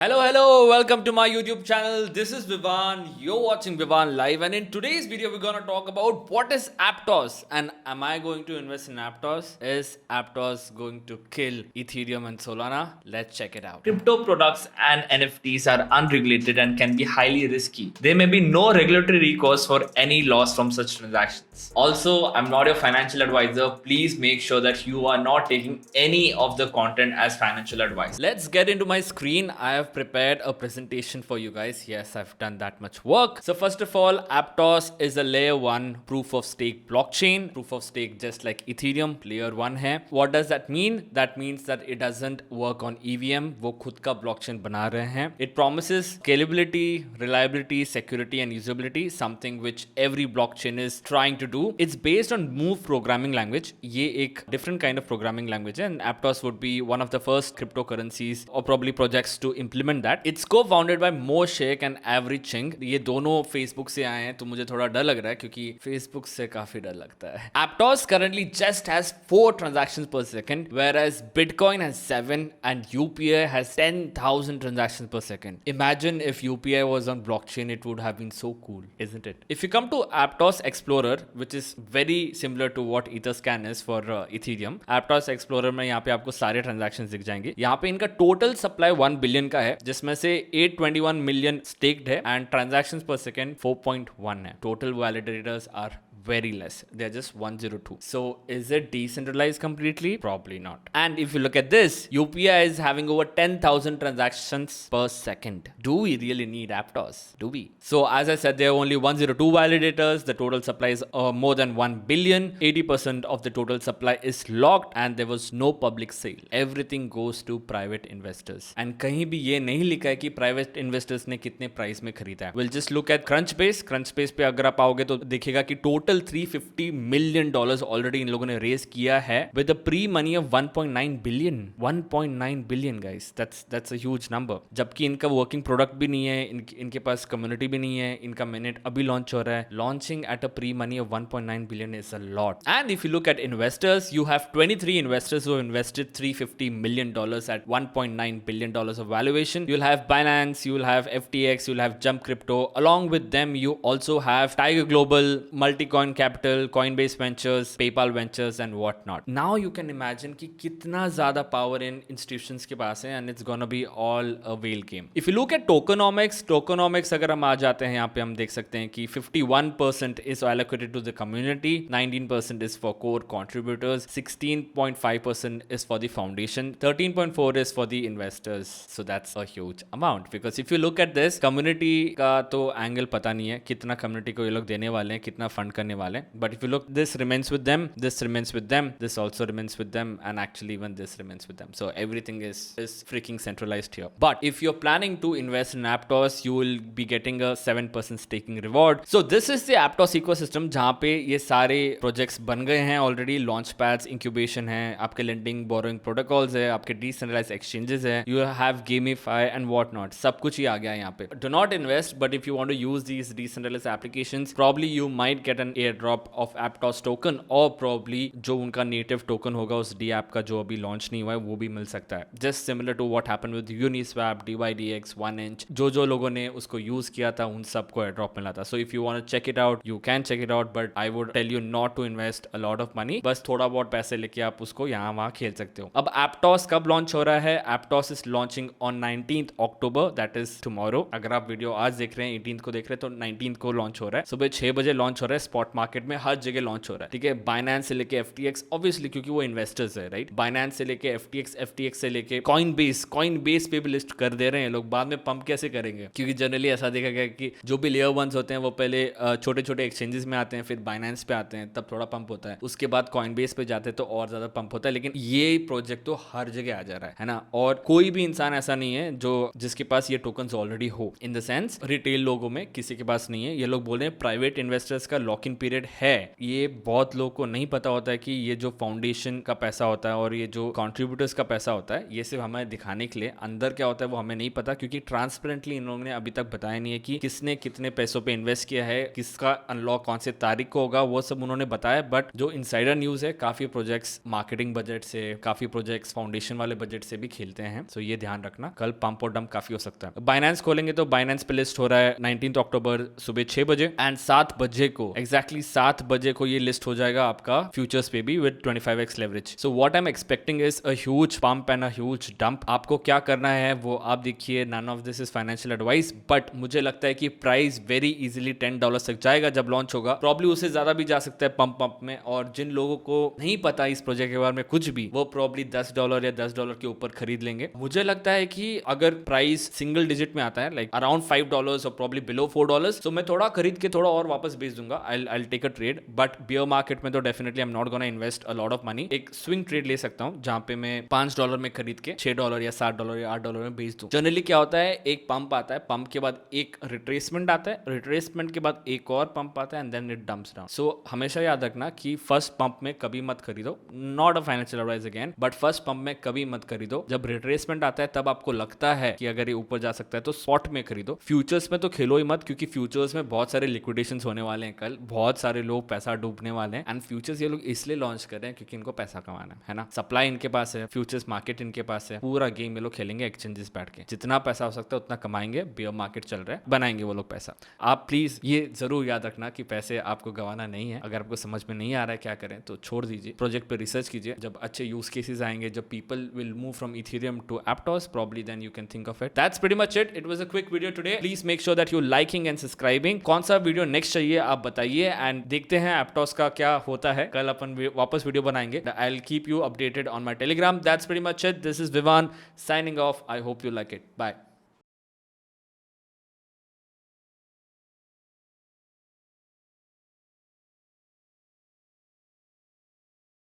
Hello, welcome to my YouTube channel. This is Vivan. You're watching Vivan Live, and in today's video, we're gonna talk about what is Aptos and am I going to invest in Aptos? Is Aptos going to kill Ethereum and Solana? Let's check it out. Crypto products and NFTs are unregulated and can be highly risky. There may be no regulatory recourse for any loss from such transactions. Also, I'm not your financial advisor. Please make sure that you are not taking any of the content as financial advice. Let's get into my screen. I have prepared a presentation for you guys. Yes, I've done that much work. So first of all, Aptos is a layer 1 proof of stake blockchain. Proof of stake just like Ethereum, layer 1 hai. What does that mean? That means that it doesn't work on EVM. वो खुद का blockchain बना रहे हैं. It promises scalability, reliability, security and usability, something which every blockchain is trying to do. It's based on Move programming language. ये एक different kind of programming language है, and Aptos would be one of the first cryptocurrencies or probably projects to implement that. It's co-founded by Mo Sheikh and Avery Ching. ये दोनों Facebook से आए हैं, तो मुझे थोड़ा डर लग रहा है क्योंकि Facebook से काफी डर लगता है. Aptos currently just has 4 transactions per second, whereas Bitcoin has 7 and UPI has 10,000 transactions per second. Imagine if UPI was on blockchain, it would have been so cool, isn't it? If you come to Aptos Explorer, which is very similar to what Etherscan is for Ethereum, Aptos Explorer में यहाँ पे आपको सारे transactions दिख जाएंगे. यहाँ पे इनका total supply 1 billion का है, जिसमें से 821 million staked है and transactions per second 4.1 है. Total validators are very less. They're just 102. So is it decentralized completely? Probably not. And if you look at this, UPI is having over 10,000 transactions per second. Do we really need Aptos? Do we? So as I said, there are only 102 validators. The total supply is more than 1 billion. 80% of the total supply is locked and there was no public sale. Everything goes to private investors. And कहीं भी ये नहीं लिखा है कि private investors ने कितने price में खरीदा है. We'll just look at Crunchbase. Crunchbase पे अगर आप आओगे तो दिखेगा कि total $350 million ऑलरेडी इन लोगों ने रेज किया है with a pre money of 1.9 billion. 1.9 billion guys, that's a huge number. जबकि इनका वर्किंग प्रोडक्ट भी नहीं है, इनके पास कम्युनिटी भी नहीं है. इनका मिनट अभी लॉन्च हो रहा है. Launching at a pre money of 1.9 billion is a lot. And if you look at investors, you have 23 investors who invested $350 million at $1.9 billion of valuation. You'll have Binance, you'll have FTX, you'll have Jump Crypto. Along with them, you also have Tiger Global, Multicoin Capital, Coinbase Ventures, PayPal Ventures and whatnot. Now you can imagine कि कितना ज़्यादा power in institutions के पास है and it's gonna be all a whale game. If you look at tokenomics अगर हम आ जाते हैं यहाँ पे हम देख सकते हैं कि 51% is allocated to the community, 19% is for core contributors, 16.5% is for the foundation, 13.4% is for the investors. So that's a huge amount because if you look at this, community का तो angle पता नहीं है कितना community को ये लोग देने वाले हैं, कितना fund करने वाले हैं. But if you look, this remains with them, this remains with them, this also remains with them, and actually even this remains with them. So everything is freaking centralized here. But if you're planning to invest in Aptos, you will be getting a 7% staking reward. So this is the Aptos ecosystem जहाँ पे ये सारे projects बन गए हैं already. Launch pads, incubation है, आपके lending, borrowing protocols है, आपके decentralized exchanges है, you have Gamify and whatnot. सब कुछ ही आ गया है यहाँ पे. Do not invest, but if you want to use these decentralized applications, probably you might get an airdrop of Aptos token or probably जो उनका native token होगा उस DApp का जो अभी launch नहीं हुआ है वो भी मिल सकता है. Just similar to what happened with Uniswap, DYDX, 1inch, जो लोगों ने उसको use किया था उन सबको airdrop मिला था. So if you want to check it out, you can check it out, but I would tell you not to invest a lot of money. बस थोड़ा बहुत पैसे लेके आप उसको यहाँ वहाँ खेल सकते हो. अब Aptos कब launch हो रहा है? Aptos is launching on 19th October, that is tomorrow. अगर आप वीडियो आज देख रहे हैं 18th को देख रहे हैं तो 19th को launch हो रहा है. सुबह 6 बजे launch हो रहा है. स्पॉट मार्केट में हर जगह लॉन्च हो रहा है. ठीक है, बाइनेंस से लेके FTX, ऑब्वियसली क्योंकि वो इन्वेस्टर्स है, राइट. बाइनेंस से लेके FTX से लेके कॉइनबेस पे भी लिस्ट कर दे रहे हैं लोग. बाद में पंप कैसे करेंगे? क्योंकि जनरली ऐसा देखा गया कि जो भी लेयर वंस होते हैं वो पहले छोटे छोटे एक्सचेंजेस में आते हैं, फिर बाइनेंस पे आते हैं, तब थोड़ा पंप होता है. उसके बाद कॉइनबेस पे जाते हैं तो और ज्यादा पंप होता है. लेकिन ये प्रोजेक्ट तो हर जगह आ जा रहा है ना. और कोई भी इंसान ऐसा नहीं है जो जिसके पास ये टोकन्स ऑलरेडी हो. इन द सेंस रिटेल लोगों में किसी के पास नहीं है. ये लोग बोल रहे हैं प्राइवेट इन्वेस्टर्स का लॉक इन पीरियड है, ये बहुत लोगों को नहीं पता होता है कि ये जो फाउंडेशन का पैसा होता है और ये जो कॉन्ट्रीब्यूटर्स का पैसा होता है, ये सिर्फ हमें दिखाने के लिए, अंदर क्या होता है वो हमें नहीं पता, क्योंकि ट्रांसपेरेंटली इन लोगों ने अभी तक बताया नहीं है कि किसने कितने पैसों पे इन्वेस्ट किया है, किसका अनलॉक कौन से तारीख को होगा, वो सब उन्होंने बताया। बट जो इनसाइडर न्यूज है, काफी प्रोजेक्ट्स मार्केटिंग बजट से, काफी प्रोजेक्ट्स फाउंडेशन वाले बजट से भी खेलते हैं, सो ये ध्यान रखना। कल पंप और डंप काफी हो सकता है। बाइनेंस खोलेंगे तो बाइनेंस पे लिस्ट हो रहा है 19 अक्टूबर सुबह 6 बजे एंड 7 बजे को, एग्जैक्टली 7 बजे को ये लिस्ट हो जाएगा आपका फ्यूचर्स पे भी with 25x leverage. So what I am expecting is a huge pump and a huge dump. आपको क्या करना है वो आप देखिए, none of this is financial advice, but मुझे लगता है कि प्राइस वेरी इजीली $10 तक जाएगा जब लॉन्च होगा, प्रॉब्ली उससे ज्यादा भी जा सकता है पंप में। और जिन लोगों को नहीं पता इस प्रोजेक्ट के बारे में कुछ भी, वो प्रॉब्ली $10 या $10 के ऊपर खरीद लेंगे। मुझे लगता है कि अगर प्राइस सिंगल डिजिट में आता है, लाइक अराउंड $5 और प्रॉब्ली बिलो $4, तो मैं थोड़ा खरीद के थोड़ा और वापस बेच दूंगा। I take a trade, but bear market में तो definitely I am not gonna invest a lot of money. एक स्विंग ट्रेड ले सकता हूं जहां पे मैं $5 में खरीद के $6 या $7 या $8 में बेच दूं। जनरली क्या होता है, एक पंप आता है, पंप के बाद एक रिट्रेसमेंट आता है, रिट्रेसमेंट के बाद एक और पंप आता है and then it dumps down. So हमेशा याद रखना कि फर्स्ट पंप में कभी मत खरीदो, not a financial advice again, but first pump में कभी मत खरीदो। जब रिट्रेसमेंट आता है तब आपको लगता है कि अगर ये ऊपर जा सकता है तो स्पॉट में खरीदो। फ्यूचर्स में तो खेलो ही मत, क्योंकि फ्यूचर्स में बहुत सारे लिक्विडेशंस होने वाले हैं कल, बहुत सारे लोग पैसा डूबने वाले हैं। एंड फ्यूचर्स ये लोग इसलिए लॉन्च कर रहे हैं क्योंकि इनको पैसा कमाना है ना। सप्लाई इनके पास है, फ्यूचर्स मार्केट इनके पास है, पूरा गेम ये लोग खेलेंगे एक्सचेंजेस बैठ के, जितना पैसा हो सकता है उतना कमाएंगे। बियर मार्केट चल रहा है, बनाएंगे वो लोग पैसा। आप प्लीज ये जरूर याद रखना कि पैसे आपको गंवाना नहीं है। अगर आपको समझ में नहीं आ रहा है क्या करें तो छोड़ दीजिए, प्रोजेक्ट पे रिसर्च कीजिए। जब अच्छे यूज केसेस आएंगे, जब people will move from Ethereum to Aptos, probably then you can think of it. That's pretty much it. It was a quick video today. Please make sure that you're liking and subscribing. कौन सा video next चाहिए आप बताइए and देखते हैं एप्टोस का क्या होता है। कल अपन वापस वीडियो बनाएंगे। I'll keep you updated on my Telegram. That's pretty much it. This is Vivan signing off. I hope you like it. Bye.